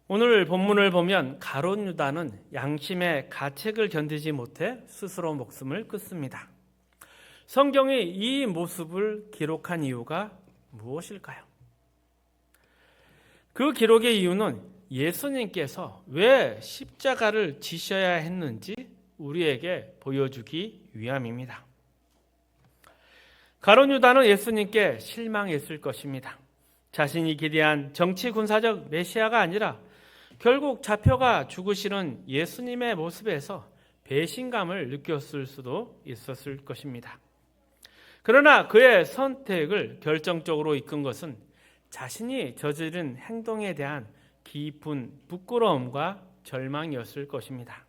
오늘 본문을 보면 가룟 유다는 양심의 가책을 견디지 못해 스스로 목숨을 끊습니다. 성경이 이 모습을 기록한 이유가 무엇일까요? 그 기록의 이유는 예수님께서 왜 십자가를 지셔야 했는지 우리에게 보여주기 위함입니다. 가룟 유다는 예수님께 실망했을 것입니다. 자신이 기대한 정치 군사적 메시아가 아니라 결국 잡혀가 죽으시는 예수님의 모습에서 배신감을 느꼈을 수도 있었을 것입니다. 그러나 그의 선택을 결정적으로 이끈 것은 자신이 저지른 행동에 대한 깊은 부끄러움과 절망이었을 것입니다.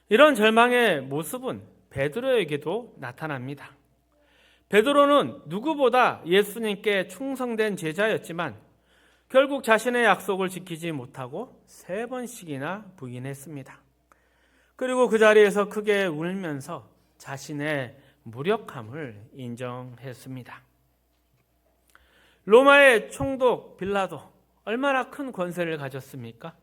이런 절망의 모습은 베드로에게도 나타납니다. 베드로는 누구보다 예수님께 충성된 제자였지만 결국 자신의 약속을 지키지 못하고 3번씩이나 부인했습니다. 그리고 그 자리에서 크게 울면서 자신의 무력함을 인정했습니다. 로마의 총독 빌라도 얼마나 큰 권세를 가졌습니까?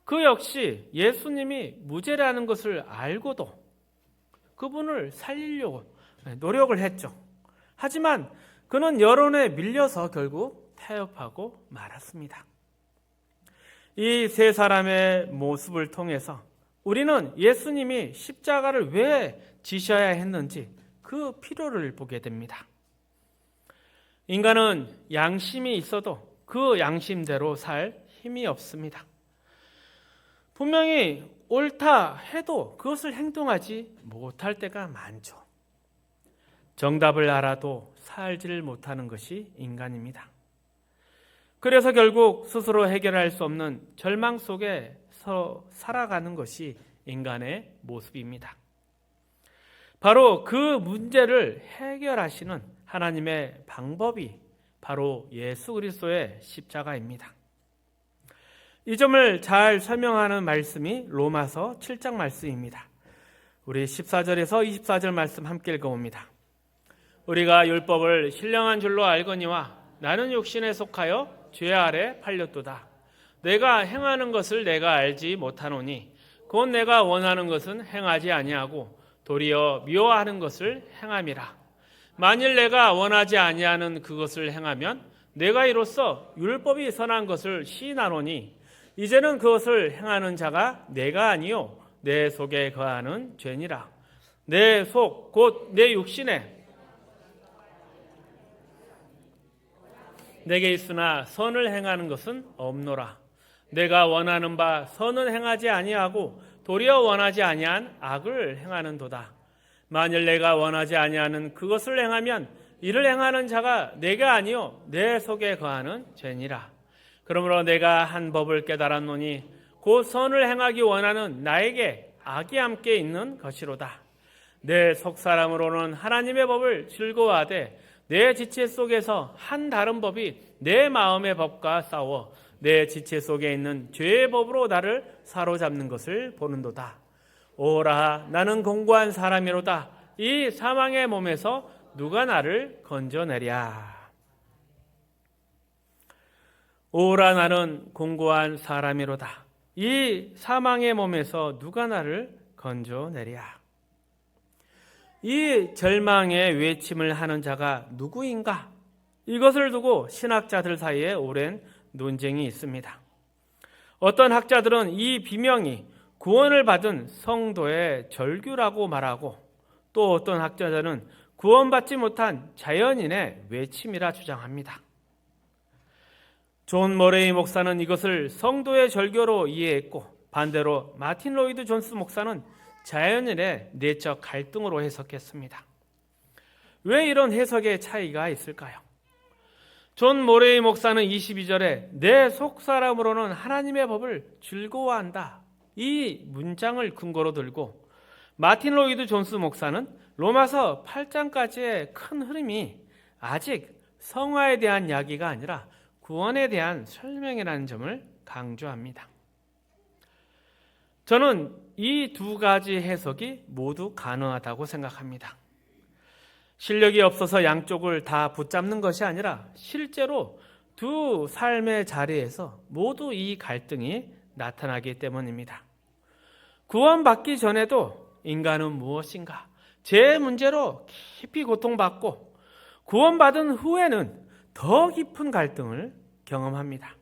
그 역시 예수님이 무죄라는 것을 알고도 그분을 살리려고 노력을 했죠. 하지만 그는 여론에 밀려서 결국 타협하고 말았습니다. 이 세 사람의 모습을 통해서 우리는 예수님이 십자가를 왜 지셔야 했는지 그 필요를 보게 됩니다. 인간은 양심이 있어도 그 양심대로 살 힘이 없습니다. 분명히 옳다 해도 그것을 행동하지 못할 때가 많죠. 정답을 알아도 살지를 못하는 것이 인간입니다. 그래서 결국 스스로 해결할 수 없는 절망 속에서 살아가는 것이 인간의 모습입니다. 바로 그 문제를 해결하시는 하나님의 방법이 바로 예수 그리스도의 십자가입니다. 이 점을 잘 설명하는 말씀이 로마서 7장 말씀입니다. 우리 14절에서 24절 말씀 함께 읽어봅니다. 우리가 율법을 신령한 줄로 알거니와 나는 육신에 속하여 죄 아래 팔렸도다. 내가 행하는 것을 내가 알지 못하노니 곧 내가 원하는 것은 행하지 아니하고 도리어 미워하는 것을 행함이라. 만일 내가 원하지 아니하는 그것을 행하면 내가 이로써 율법이 선한 것을 시인하노니 이제는 그것을 행하는 자가 내가 아니요 내 속에 거하는 죄니라. 내 속 곧 내 육신에 내게 있으나 선을 행하는 것은 없노라. 내가 원하는 바 선은 행하지 아니하고 도리어 원하지 아니한 악을 행하는도다. 만일 내가 원하지 아니하는 그것을 행하면 이를 행하는 자가 내가 아니요 내 속에 거하는 죄니라. 그러므로 내가 한 법을 깨달았노니 곧 선을 행하기 원하는 나에게 악이 함께 있는 것이로다. 내 속사람으로는 하나님의 법을 즐거워하되 내 지체 속에서 한 다른 법이 내 마음의 법과 싸워 내 지체 속에 있는 죄의 법으로 나를 사로잡는 것을 보는도다. 오라 나는 공고한 사람이로다. 이 사망의 몸에서 누가 나를 건져내랴. 오라 나는 공고한 사람이로다. 이 사망의 몸에서 누가 나를 건져내랴. 이 절망의 외침을 하는 자가 누구인가? 이것을 두고 신학자들 사이에 오랜 논쟁이 있습니다. 어떤 학자들은 이 비명이 구원을 받은 성도의 절규라고 말하고 또 어떤 학자들은 구원받지 못한 자연인의 외침이라 주장합니다. 존 머레이 목사는 이것을 성도의 절규로 이해했고 반대로 마틴 로이드 존스 목사는 자연인의 내적 갈등으로 해석했습니다. 왜 이런 해석의 차이가 있을까요? 존 모레이 목사는 22절에 내 속사람으로는 하나님의 법을 즐거워한다. 이 문장을 근거로 들고 마틴 로이드 존스 목사는 로마서 8장까지의 큰 흐름이 아직 성화에 대한 이야기가 아니라 구원에 대한 설명이라는 점을 강조합니다. 저는 이 두 가지 해석이 모두 가능하다고 생각합니다. 실력이 없어서 양쪽을 다 붙잡는 것이 아니라 실제로 두 삶의 자리에서 모두 이 갈등이 나타나기 때문입니다. 구원받기 전에도 인간은 무엇인가? 제 문제로 깊이 고통받고 구원받은 후에는 더 깊은 갈등을 경험합니다.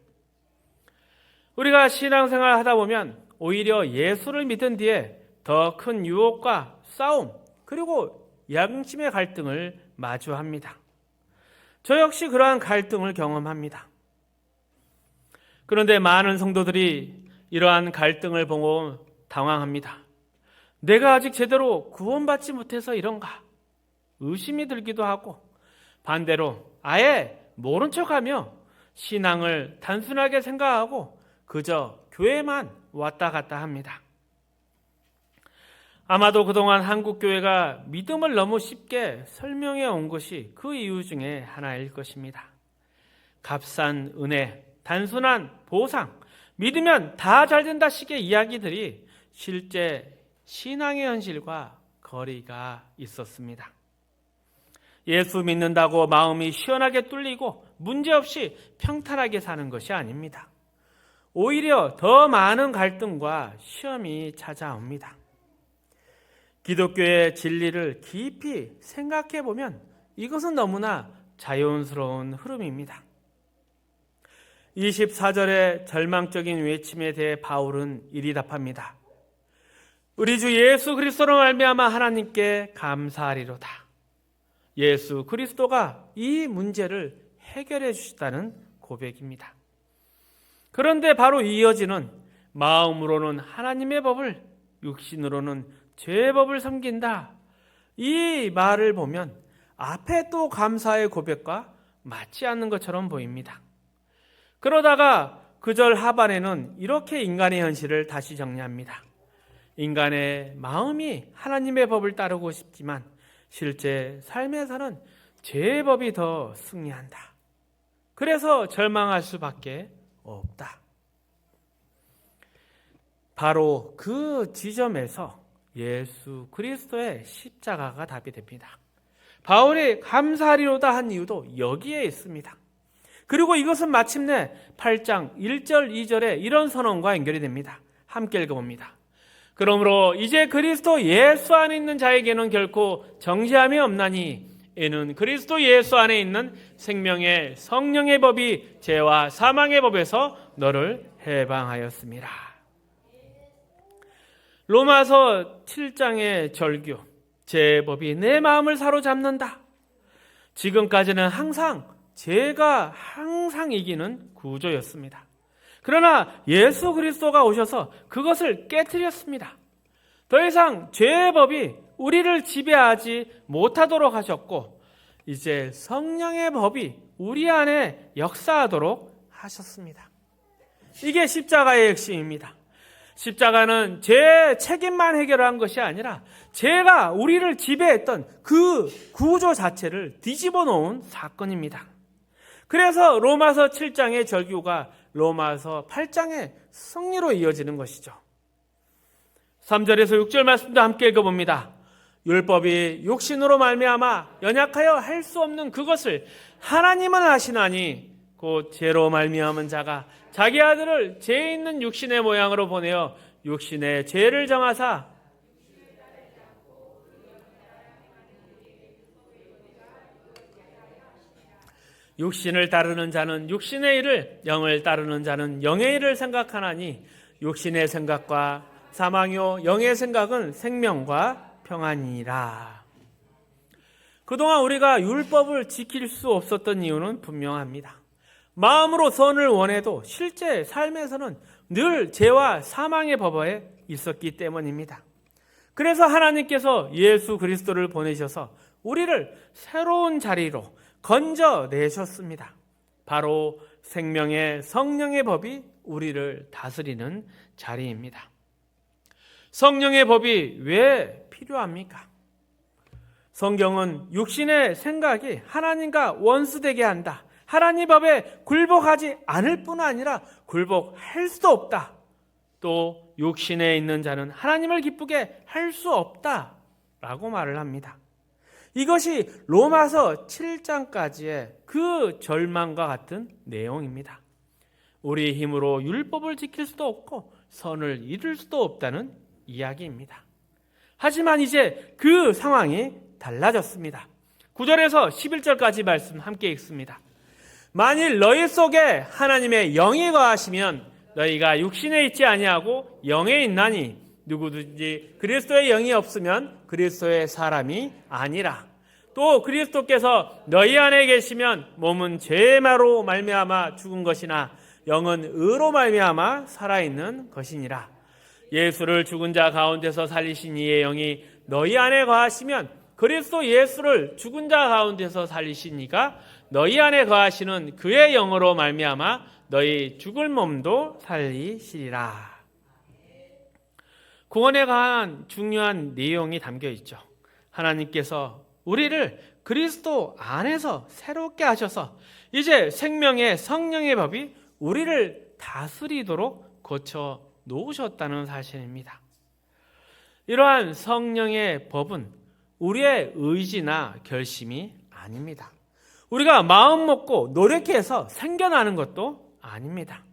우리가 신앙생활 하다 보면 오히려 예수를 믿은 뒤에 더 큰 유혹과 싸움 그리고 양심의 갈등을 마주합니다. 저 역시 그러한 갈등을 경험합니다. 그런데 많은 성도들이 이러한 갈등을 보고 당황합니다. 내가 아직 제대로 구원받지 못해서 이런가? 의심이 들기도 하고 반대로 아예 모른 척하며 신앙을 단순하게 생각하고 그저 교회만 왔다 갔다 합니다. 아마도 그동안 한국 교회가 믿음을 너무 쉽게 설명해 온 것이 그 이유 중에 하나일 것입니다. 값싼 은혜, 단순한 보상, 믿으면 다 잘 된다 식의 이야기들이 실제 신앙의 현실과 거리가 있었습니다. 예수 믿는다고 마음이 시원하게 뚫리고 문제없이 평탄하게 사는 것이 아닙니다. 오히려 더 많은 갈등과 시험이 찾아옵니다. 기독교의 진리를 깊이 생각해 보면 이것은 너무나 자연스러운 흐름입니다. 24절의 절망적인 외침에 대해 바울은 이리 답합니다. 우리 주 예수 그리스도로 말미암아 하나님께 감사하리로다. 예수 그리스도가 이 문제를 해결해 주시다는 고백입니다. 그런데 바로 이어지는 마음으로는 하나님의 법을, 육신으로는 죄의 법을 섬긴다. 이 말을 보면 앞에 또 감사의 고백과 맞지 않는 것처럼 보입니다. 그러다가 그 절 하반에는 이렇게 인간의 현실을 다시 정리합니다. 인간의 마음이 하나님의 법을 따르고 싶지만 실제 삶에서는 죄의 법이 더 승리한다. 그래서 절망할 수밖에 없다. 바로 그 지점에서 예수 그리스도의 십자가가 답이 됩니다. 바울이 감사하리로다 한 이유도 여기에 있습니다. 그리고 이것은 마침내 8장 1절 2절에 이런 선언과 연결이 됩니다. 함께 읽어봅니다. 그러므로 이제 그리스도 예수 안에 있는 자에게는 결코 정죄함이 없나니 이는 그리스도 예수 안에 있는 생명의 성령의 법이 죄와 사망의 법에서 너를 해방하였습니다. 로마서 7장의 절규, 죄법이 내 마음을 사로잡는다. 지금까지는 죄가 항상 이기는 구조였습니다. 그러나 예수 그리스도가 오셔서 그것을 깨트렸습니다. 더 이상 죄의 법이 우리를 지배하지 못하도록 하셨고 이제 성령의 법이 우리 안에 역사하도록 하셨습니다. 이게 십자가의 핵심입니다. 십자가는 죄의 책임만 해결한 것이 아니라 죄가 우리를 지배했던 그 구조 자체를 뒤집어 놓은 사건입니다. 그래서 로마서 7장의 절규가 로마서 8장의 승리로 이어지는 것이죠. 3절에서 6절 말씀도 함께 읽어봅니다. 율법이 육신으로 말미암아 연약하여 할 수 없는 그것을 하나님은 하시나니 곧 죄로 말미암은 자가 자기 아들을 죄 있는 육신의 모양으로 보내어 육신의 죄를 정하사 육신을 따르는 자는 육신의 일을, 영을 따르는 자는 영의 일을 생각하나니 육신의 생각과 사망이요 영의 생각은 생명과 평안이니라. 그동안 우리가 율법을 지킬 수 없었던 이유는 분명합니다. 마음으로 선을 원해도 실제 삶에서는 늘 죄와 사망의 법에 있었기 때문입니다. 그래서 하나님께서 예수 그리스도를 보내셔서 우리를 새로운 자리로 건져내셨습니다. 바로 생명의 성령의 법이 우리를 다스리는 자리입니다. 성령의 법이 왜 필요합니까? 성경은 육신의 생각이 하나님과 원수되게 한다. 하나님 법에 굴복하지 않을 뿐 아니라 굴복할 수도 없다. 또 육신에 있는 자는 하나님을 기쁘게 할 수 없다. 라고 말을 합니다. 이것이 로마서 7장까지의 그 절망과 같은 내용입니다. 우리의 힘으로 율법을 지킬 수도 없고 선을 이룰 수도 없다는 이야기입니다. 하지만 이제 그 상황이 달라졌습니다. 9절에서 11절까지 말씀 함께 읽습니다. 만일 너희 속에 하나님의 영이 거하시면 너희가 육신에 있지 아니하고 영에 있나니 누구든지 그리스도의 영이 없으면 그리스도의 사람이 아니라. 또 그리스도께서 너희 안에 계시면 몸은 죄로 말미암아 죽은 것이나 영은 의로 말미암아 살아있는 것이니라. 예수를 죽은 자 가운데서 살리신 이의 영이 너희 안에 거하시면 그리스도 예수를 죽은 자 가운데서 살리신 이가 너희 안에 거하시는 그의 영으로 말미암아 너희 죽을 몸도 살리시리라. 구원에 관한 중요한 내용이 담겨 있죠. 하나님께서 우리를 그리스도 안에서 새롭게 하셔서 이제 생명의 성령의 법이 우리를 다스리도록 고쳐 놓으셨다는 사실입니다. 이러한 성령의 법은 우리의 의지나 결심이 아닙니다. 우리가 마음 먹고 노력해서 생겨나는 것도 아닙니다.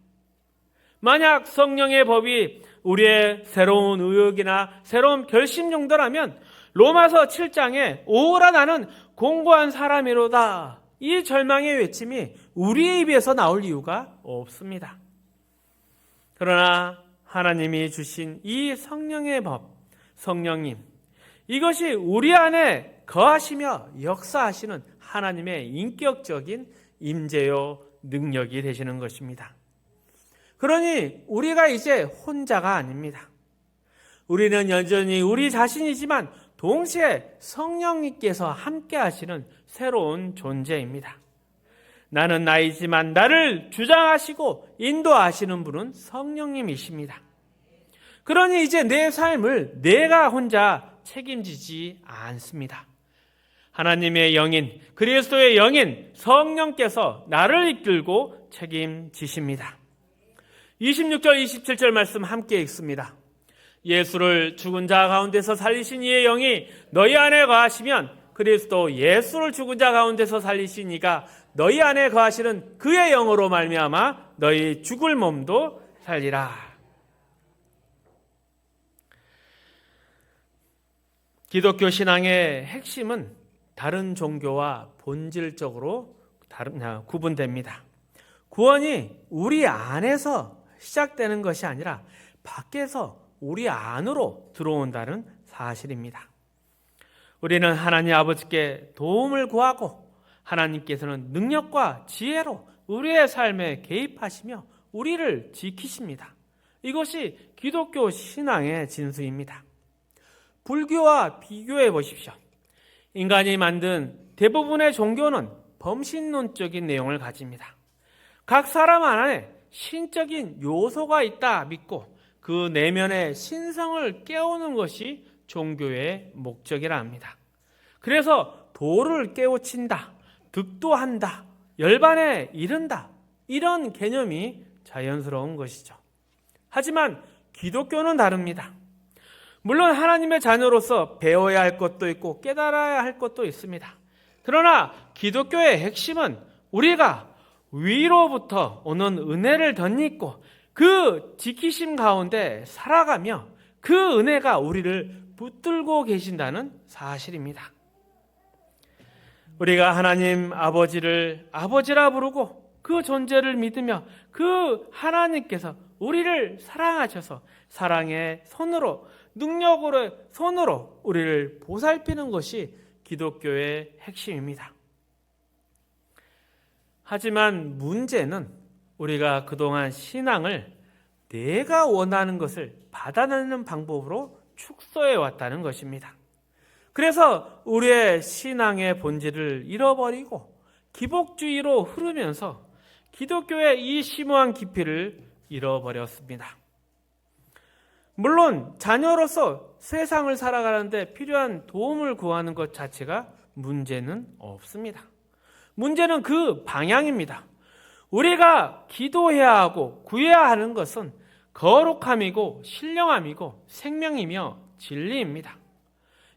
만약 성령의 법이 우리의 새로운 의욕이나 새로운 결심 정도라면 로마서 7장에 오라 나는 공고한 사람이로다, 이 절망의 외침이 우리의 입에서 나올 이유가 없습니다. 그러나 하나님이 주신 이 성령의 법, 성령님, 이것이 우리 안에 거하시며 역사하시는 하나님의 인격적인 임재요 능력이 되시는 것입니다. 그러니 우리가 이제 혼자가 아닙니다. 우리는 여전히 우리 자신이지만 동시에 성령님께서 함께 하시는 새로운 존재입니다. 나는 나이지만 나를 주장하시고 인도하시는 분은 성령님이십니다. 그러니 이제 내 삶을 내가 혼자 책임지지 않습니다. 하나님의 영인, 그리스도의 영인 성령께서 나를 이끌고 책임지십니다. 26절 27절 말씀 함께 읽습니다. 예수를 죽은 자 가운데서 살리신 이의 영이 너희 안에 거하시면 그리스도 예수를 죽은 자 가운데서 살리신 이가 너희 안에 거하시는 그의 영으로 말미암아 너희 죽을 몸도 살리라. 기독교 신앙의 핵심은 다른 종교와 본질적으로 구분됩니다. 구원이 우리 안에서 시작되는 것이 아니라 밖에서 우리 안으로 들어온다는 사실입니다. 우리는 하나님 아버지께 도움을 구하고 하나님께서는 능력과 지혜로 우리의 삶에 개입하시며 우리를 지키십니다. 이것이 기독교 신앙의 진수입니다. 불교와 비교해 보십시오. 인간이 만든 대부분의 종교는 범신론적인 내용을 가집니다. 각 사람 안에 신적인 요소가 있다 믿고 그 내면의 신성을 깨우는 것이 종교의 목적이라 합니다. 그래서 도를 깨우친다, 득도한다, 열반에 이른다, 이런 개념이 자연스러운 것이죠. 하지만 기독교는 다릅니다. 물론 하나님의 자녀로서 배워야 할 것도 있고 깨달아야 할 것도 있습니다. 그러나 기독교의 핵심은 우리가 위로부터 오는 은혜를 덧입고 그 지키심 가운데 살아가며 그 은혜가 우리를 붙들고 계신다는 사실입니다. 우리가 하나님 아버지를 아버지라 부르고 그 존재를 믿으며 그 하나님께서 우리를 사랑하셔서 사랑의 손으로, 능력으로 손으로 우리를 보살피는 것이 기독교의 핵심입니다. 하지만 문제는 우리가 그동안 신앙을 내가 원하는 것을 받아내는 방법으로 축소해 왔다는 것입니다. 그래서 우리의 신앙의 본질을 잃어버리고 기복주의로 흐르면서 기독교의 이 심오한 깊이를 잃어버렸습니다. 물론 자녀로서 세상을 살아가는데 필요한 도움을 구하는 것 자체가 문제는 없습니다. 문제는 그 방향입니다. 우리가 기도해야 하고 구해야 하는 것은 거룩함이고 신령함이고 생명이며 진리입니다.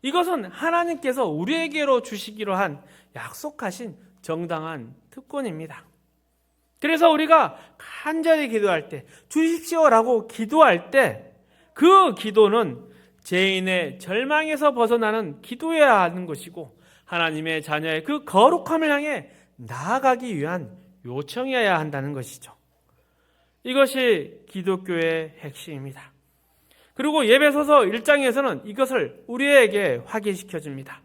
이것은 하나님께서 우리에게로 주시기로 한 약속하신 정당한 특권입니다. 그래서 우리가 간절히 기도할 때, 주십시오라고 기도할 때 그 기도는 죄인의 절망에서 벗어나는 기도해야 하는 것이고 하나님의 자녀의 그 거룩함을 향해 나아가기 위한 요청이어야 한다는 것이죠. 이것이 기독교의 핵심입니다. 그리고 예배소서 1장에서는 이것을 우리에게 확인시켜 줍니다.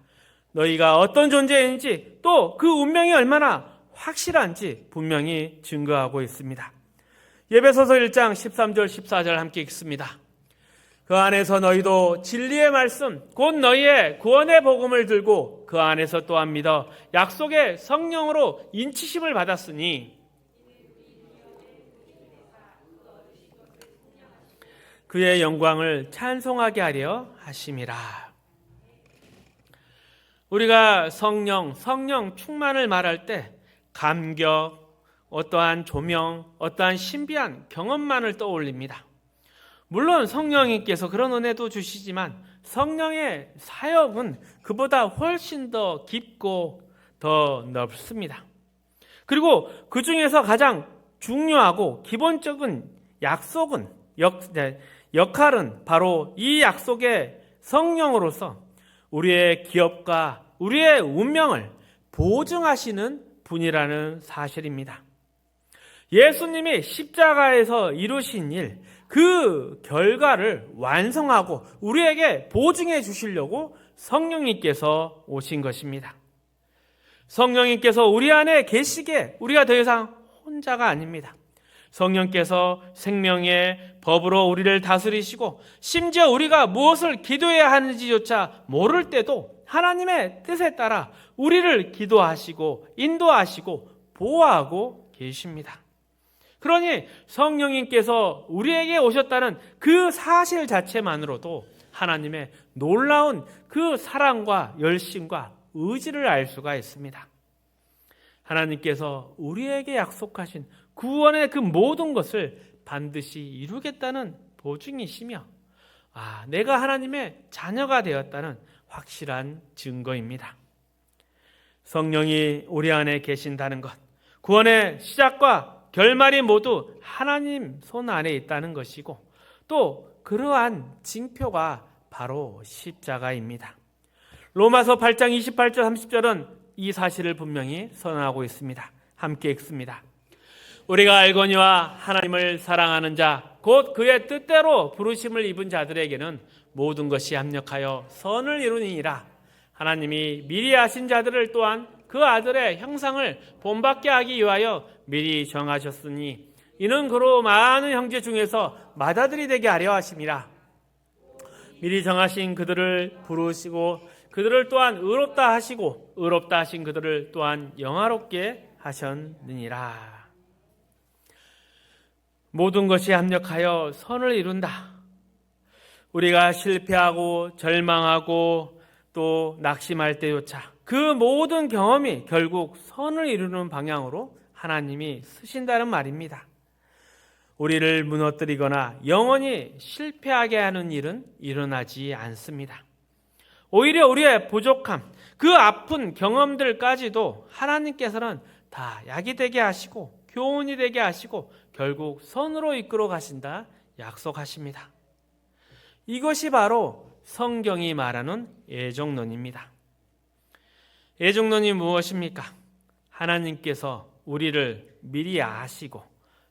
너희가 어떤 존재인지 또 그 운명이 얼마나 확실한지 분명히 증거하고 있습니다. 예배소서 1장 13절 14절 함께 읽습니다. 그 안에서 너희도 진리의 말씀 곧 너희의 구원의 복음을 들고 그 안에서 또한 믿어 약속의 성령으로 인치심을 받았으니 그의 영광을 찬송하게 하려 하심이라. 우리가 성령 충만을 말할 때 감격, 어떠한 조명, 어떠한 신비한 경험만을 떠올립니다. 물론 성령님께서 그런 은혜도 주시지만 성령의 사역은 그보다 훨씬 더 깊고 더 넓습니다. 그리고 그 중에서 가장 중요하고 기본적인 역할은 바로 이 약속의 성령으로서 우리의 기업과 우리의 운명을 보증하시는 분이라는 사실입니다. 예수님이 십자가에서 이루신 일, 그 결과를 완성하고 우리에게 보증해 주시려고 성령님께서 오신 것입니다. 성령님께서 우리 안에 계시기에 우리가 더 이상 혼자가 아닙니다. 성령께서 생명의 법으로 우리를 다스리시고 심지어 우리가 무엇을 기도해야 하는지조차 모를 때도 하나님의 뜻에 따라 우리를 기도하시고 인도하시고 보호하고 계십니다. 그러니 성령님께서 우리에게 오셨다는 그 사실 자체만으로도 하나님의 놀라운 그 사랑과 열심과 의지를 알 수가 있습니다. 하나님께서 우리에게 약속하신 구원의 그 모든 것을 반드시 이루겠다는 보증이시며 내가 하나님의 자녀가 되었다는 확실한 증거입니다. 성령이 우리 안에 계신다는 것, 구원의 시작과 결말이 모두 하나님 손 안에 있다는 것이고 또 그러한 징표가 바로 십자가입니다. 로마서 8장 28절 30절은 이 사실을 분명히 선언하고 있습니다. 함께 읽습니다. 우리가 알거니와 하나님을 사랑하는 자 곧 그의 뜻대로 부르심을 입은 자들에게는 모든 것이 합력하여 선을 이루니라. 하나님이 미리 아신 자들을 또한 그 아들의 형상을 본받게 하기 위하여 미리 정하셨으니 이는 그로 많은 형제 중에서 맏아들이 되게 하려 하심이라. 미리 정하신 그들을 부르시고 그들을 또한 의롭다 하시고 의롭다 하신 그들을 또한 영화롭게 하셨느니라. 모든 것이 합력하여 선을 이룬다. 우리가 실패하고 절망하고 또 낙심할 때조차 그 모든 경험이 결국 선을 이루는 방향으로 하나님이 쓰신다는 말입니다. 우리를 무너뜨리거나 영원히 실패하게 하는 일은 일어나지 않습니다. 오히려 우리의 부족함, 그 아픈 경험들까지도 하나님께서는 다 약이 되게 하시고 교훈이 되게 하시고 결국 선으로 이끌어 가신다 약속하십니다. 이것이 바로 성경이 말하는 애정론입니다. 애정론이 무엇입니까? 하나님께서 우리를 미리 아시고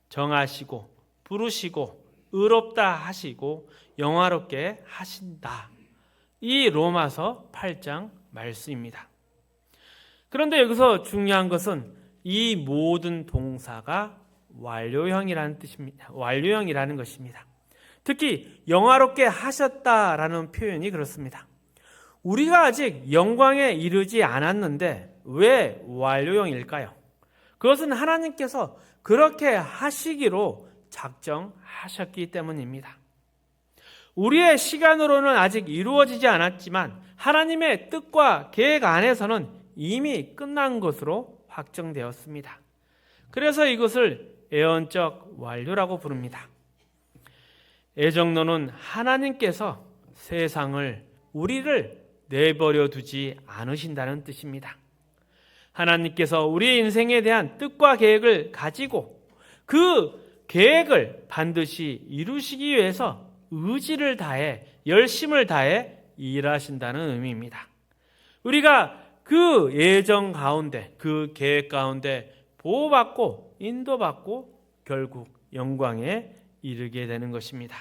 정하시고 부르시고 의롭다 하시고 영화롭게 하신다. 이 로마서 8장 말씀입니다. 그런데 여기서 중요한 것은 이 모든 동사가 완료형이라는 뜻입니다. 완료형이라는 것입니다. 특히 영화롭게 하셨다라는 표현이 그렇습니다. 우리가 아직 영광에 이르지 않았는데 왜 완료형일까요? 그것은 하나님께서 그렇게 하시기로 작정하셨기 때문입니다. 우리의 시간으로는 아직 이루어지지 않았지만 하나님의 뜻과 계획 안에서는 이미 끝난 것으로 확정되었습니다. 그래서 이것을 예언적 완료라고 부릅니다. 애정론은 하나님께서 세상을 우리를 내버려 두지 않으신다는 뜻입니다. 하나님께서 우리 인생에 대한 뜻과 계획을 가지고 그 계획을 반드시 이루시기 위해서 의지를 다해 열심을 다해 일하신다는 의미입니다. 우리가 그 예정 가운데 그 계획 가운데 보호받고 인도받고 결국 영광에 이르게 되는 것입니다.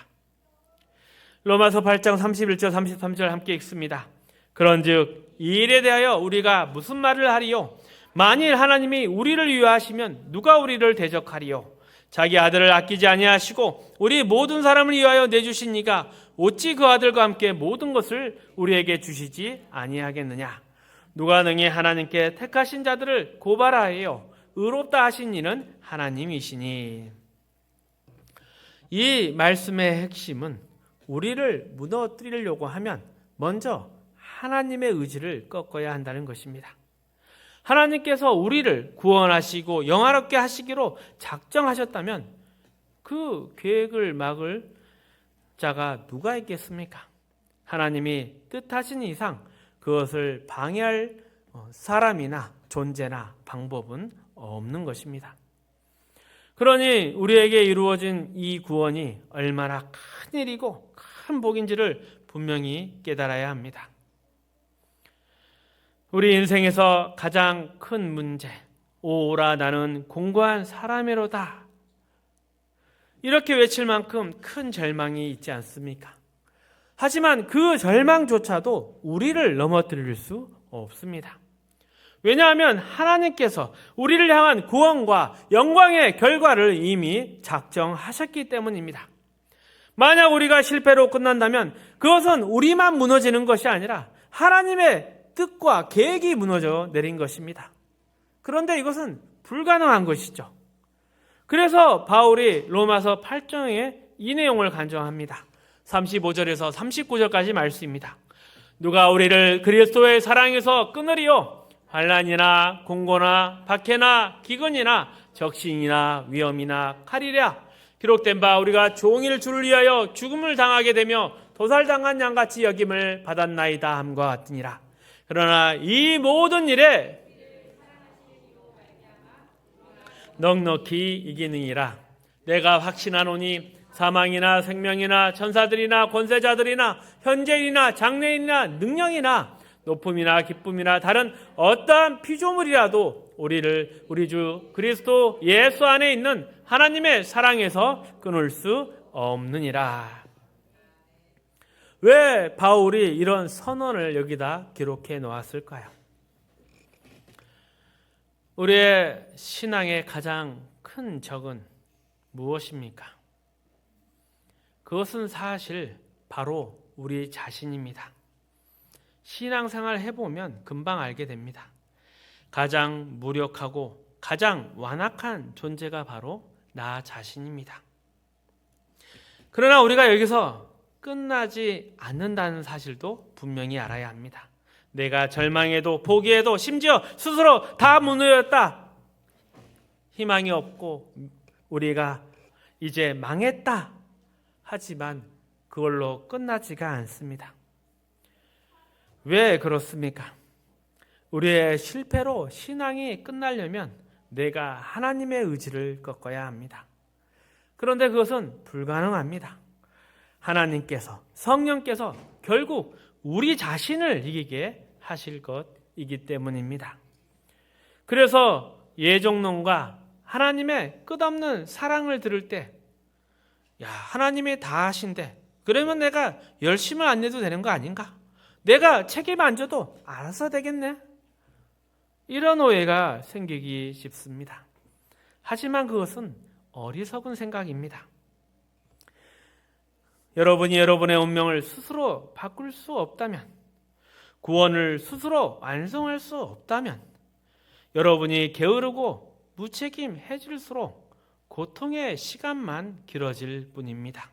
로마서 8장 31절 33절 함께 읽습니다. 그런즉 이 일에 대하여 우리가 무슨 말을 하리요? 만일 하나님이 우리를 위하시면 누가 우리를 대적하리요? 자기 아들을 아끼지 아니하시고 우리 모든 사람을 위하여 내주신 이가 어찌 그 아들과 함께 모든 것을 우리에게 주시지 아니하겠느냐? 누가 능히 하나님께 택하신 자들을 고발하여 의롭다 하신 이는 하나님이시니. 이 말씀의 핵심은 우리를 무너뜨리려고 하면 먼저 하나님의 의지를 꺾어야 한다는 것입니다. 하나님께서 우리를 구원하시고 영화롭게 하시기로 작정하셨다면 그 계획을 막을 자가 누가 있겠습니까? 하나님이 뜻하신 이상 그것을 방해할 사람이나 존재나 방법은 없는 것입니다. 그러니 우리에게 이루어진 이 구원이 얼마나 큰 일이고 큰 복인지를 분명히 깨달아야 합니다. 우리 인생에서 가장 큰 문제, 오라 나는 공고한 사람이로다, 이렇게 외칠 만큼 큰 절망이 있지 않습니까? 하지만 그 절망조차도 우리를 넘어뜨릴 수 없습니다. 왜냐하면 하나님께서 우리를 향한 구원과 영광의 결과를 이미 작정하셨기 때문입니다. 만약 우리가 실패로 끝난다면 그것은 우리만 무너지는 것이 아니라 하나님의 뜻과 계획이 무너져 내린 것입니다. 그런데 이것은 불가능한 것이죠. 그래서 바울이 로마서 8장에 이 내용을 간증합니다. 35절에서 39절까지 말씀입니다. 누가 우리를 그리스도의 사랑에서 끊으리요? 환난이나 공고나 박해나 기근이나 적신이나 위험이나 칼이랴. 기록된 바 우리가 종일 주를 위하여 죽음을 당하게 되며 도살당한 양같이 여김을 받았나이다 함과 같으니라. 그러나 이 모든 일에 넉넉히 이기느니라. 내가 확신하노니 사망이나 생명이나 천사들이나 권세자들이나 현재이나 장래이나 능력이나 높음이나 기쁨이나 다른 어떠한 피조물이라도 우리를 우리 주 그리스도 예수 안에 있는 하나님의 사랑에서 끊을 수 없느니라. 왜 바울이 이런 선언을 여기다 기록해 놓았을까요? 우리의 신앙의 가장 큰 적은 무엇입니까? 그것은 사실 바로 우리 자신입니다. 신앙생활 해보면 금방 알게 됩니다. 가장 무력하고 가장 완악한 존재가 바로 나 자신입니다. 그러나 우리가 여기서 끝나지 않는다는 사실도 분명히 알아야 합니다. 내가 절망해도 포기해도 심지어 스스로 다 무너졌다, 희망이 없고 우리가 이제 망했다 하지만 그걸로 끝나지가 않습니다. 왜 그렇습니까? 우리의 실패로 신앙이 끝나려면 내가 하나님의 의지를 꺾어야 합니다. 그런데 그것은 불가능합니다. 하나님께서, 성령께서 결국 우리 자신을 이기게 하실 것이기 때문입니다. 그래서 예정론과 하나님의 끝없는 사랑을 들을 때, 야, 하나님이 다 하신데 그러면 내가 열심을 안 내도 되는 거 아닌가? 내가 책임 안 져도 알아서 되겠네? 이런 오해가 생기기 쉽습니다. 하지만 그것은 어리석은 생각입니다. 여러분이 여러분의 운명을 스스로 바꿀 수 없다면, 구원을 스스로 완성할 수 없다면, 여러분이 게으르고 무책임해질수록 고통의 시간만 길어질 뿐입니다.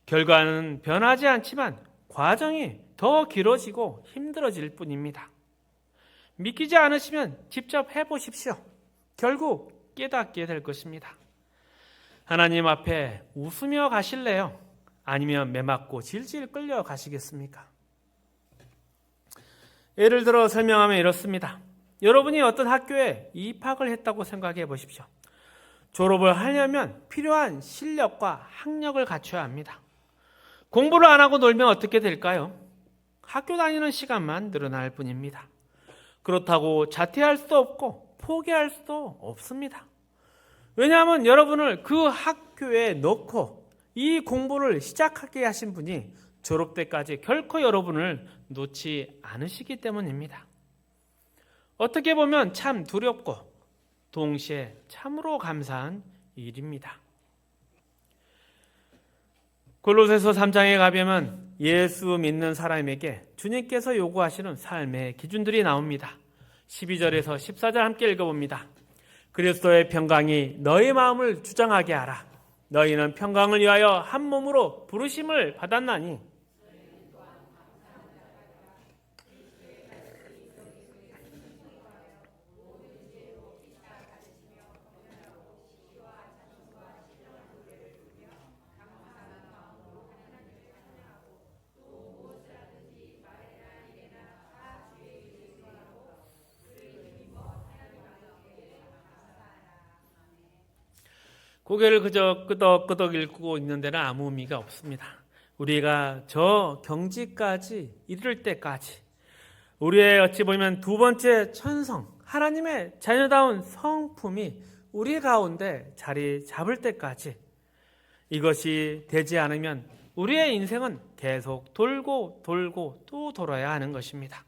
결과는 변하지 않지만 과정이 더 길어지고 힘들어질 뿐입니다. 믿기지 않으시면 직접 해보십시오. 결국 깨닫게 될 것입니다. 하나님 앞에 웃으며 가실래요? 아니면 매맞고 질질 끌려 가시겠습니까? 예를 들어 설명하면 이렇습니다. 여러분이 어떤 학교에 입학을 했다고 생각해 보십시오. 졸업을 하려면 필요한 실력과 학력을 갖춰야 합니다. 공부를 안 하고 놀면 어떻게 될까요? 학교 다니는 시간만 늘어날 뿐입니다. 그렇다고 자퇴할 수도 없고 포기할 수도 없습니다. 왜냐하면 여러분을 그 학교에 넣고 이 공부를 시작하게 하신 분이 졸업 때까지 결코 여러분을 놓지 않으시기 때문입니다. 어떻게 보면 참 두렵고 동시에 참으로 감사한 일입니다. 골로새서 3장에 가보면 예수 믿는 사람에게 주님께서 요구하시는 삶의 기준들이 나옵니다. 12절에서 14절 함께 읽어봅니다. 그리스도의 평강이 너희 마음을 주장하게 하라. 너희는 평강을 위하여 한 몸으로 부르심을 받았나니 고개를 그저 끄덕끄덕 읽고 있는 데는 아무 의미가 없습니다. 우리가 저 경지까지 이를 때까지 우리의 어찌 보면 두 번째 천성, 하나님의 자녀다운 성품이 우리 가운데 자리 잡을 때까지 이것이 되지 않으면 우리의 인생은 계속 돌고 또 돌아야 하는 것입니다.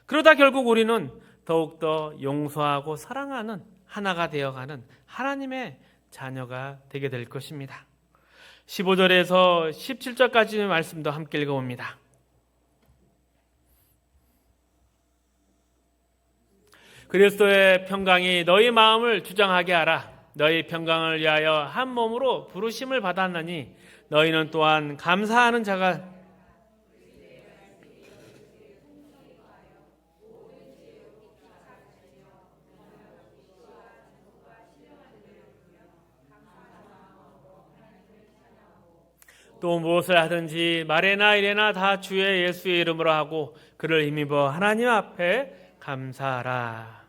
그러다 결국 우리는 더욱더 용서하고 사랑하는 하나가 되어가는 하나님의 자녀가 되게 될 것입니다. 15절에서 17절까지의 말씀도 함께 읽어봅니다. 그리스도의 평강이 너희 마음을 주장하게 하라. 너희 평강을 위하여 한 몸으로 부르심을 받았나니 너희는 또한 감사하는 자가 또 무엇을 하든지 말에나 이래나 다 주의 예수의 이름으로 하고 그를 힘입어 하나님 앞에 감사하라.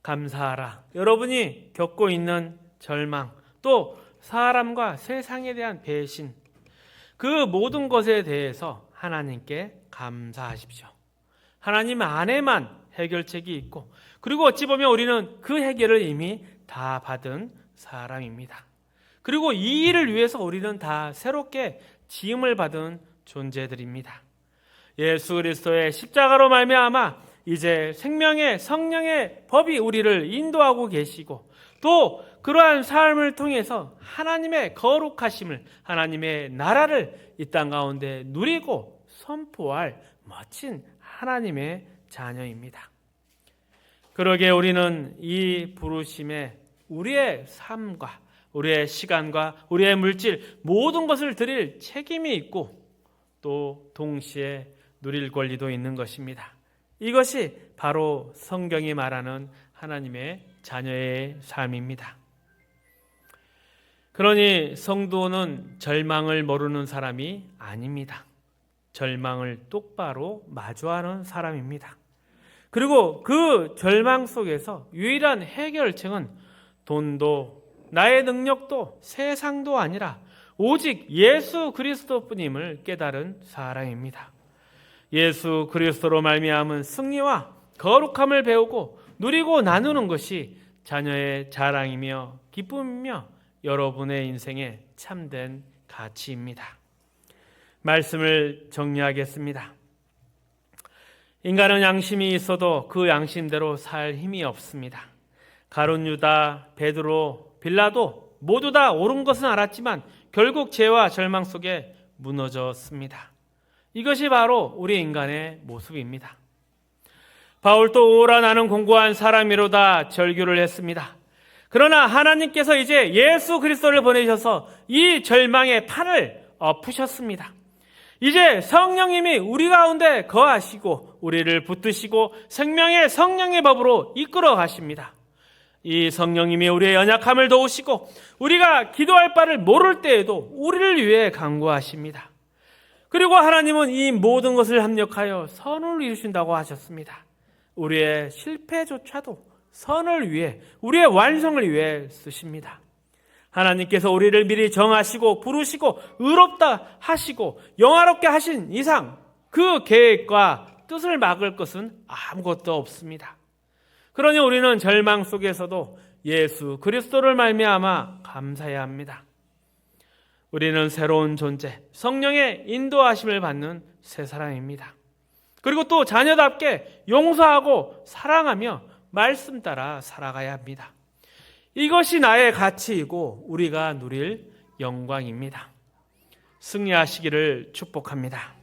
감사하라. 여러분이 겪고 있는 절망, 또 사람과 세상에 대한 배신, 그 모든 것에 대해서 하나님께 감사하십시오. 하나님 안에만 해결책이 있고, 그리고 어찌 보면 우리는 그 해결을 이미 다 받은 사람입니다. 그리고 이 일을 위해서 우리는 다 새롭게 지음을 받은 존재들입니다. 예수 그리스도의 십자가로 말미암아 이제 생명의 성령의 법이 우리를 인도하고 계시고, 또 그러한 삶을 통해서 하나님의 거룩하심을, 하나님의 나라를 이 땅 가운데 누리고 선포할 멋진 하나님의 자녀입니다. 그러기에 우리는 이 부르심에 우리의 삶과 우리의 시간과 우리의 물질 모든 것을 드릴 책임이 있고 또 동시에 누릴 권리도 있는 것입니다. 이것이 바로 성경이 말하는 하나님의 자녀의 삶입니다. 그러니 성도는 절망을 모르는 사람이 아닙니다. 절망을 똑바로 마주하는 사람입니다. 그리고 그 절망 속에서 유일한 해결책은 돈도 나의 능력도 세상도 아니라 오직 예수 그리스도뿐임을 깨달은 사람입니다. 예수 그리스도로 말미암은 승리와 거룩함을 배우고 누리고 나누는 것이 자녀의 자랑이며 기쁨이며 여러분의 인생의 참된 가치입니다. 말씀을 정리하겠습니다. 인간은 양심이 있어도 그 양심대로 살 힘이 없습니다. 가룟 유다, 베드로, 빌라도 모두 다 옳은 것은 알았지만 결국 죄와 절망 속에 무너졌습니다. 이것이 바로 우리 인간의 모습입니다. 바울도 오라 나는 공고한 사람이로다 절규를 했습니다. 그러나 하나님께서 이제 예수 그리스도를 보내셔서 이 절망의 판을 엎으셨습니다. 이제 성령님이 우리 가운데 거하시고 우리를 붙드시고 생명의 성령의 법으로 이끌어 가십니다. 이 성령님이 우리의 연약함을 도우시고 우리가 기도할 바를 모를 때에도 우리를 위해 간구하십니다. 그리고 하나님은 이 모든 것을 합력하여 선을 이루신다고 하셨습니다. 우리의 실패조차도 선을 위해, 우리의 완성을 위해 쓰십니다. 하나님께서 우리를 미리 정하시고 부르시고 의롭다 하시고 영화롭게 하신 이상 그 계획과 뜻을 막을 것은 아무것도 없습니다. 그러니 우리는 절망 속에서도 예수 그리스도를 말미암아 감사해야 합니다. 우리는 새로운 존재, 성령의 인도하심을 받는 새 사람입니다. 그리고 또 자녀답게 용서하고 사랑하며 말씀 따라 살아가야 합니다. 이것이 나의 가치이고 우리가 누릴 영광입니다. 승리하시기를 축복합니다.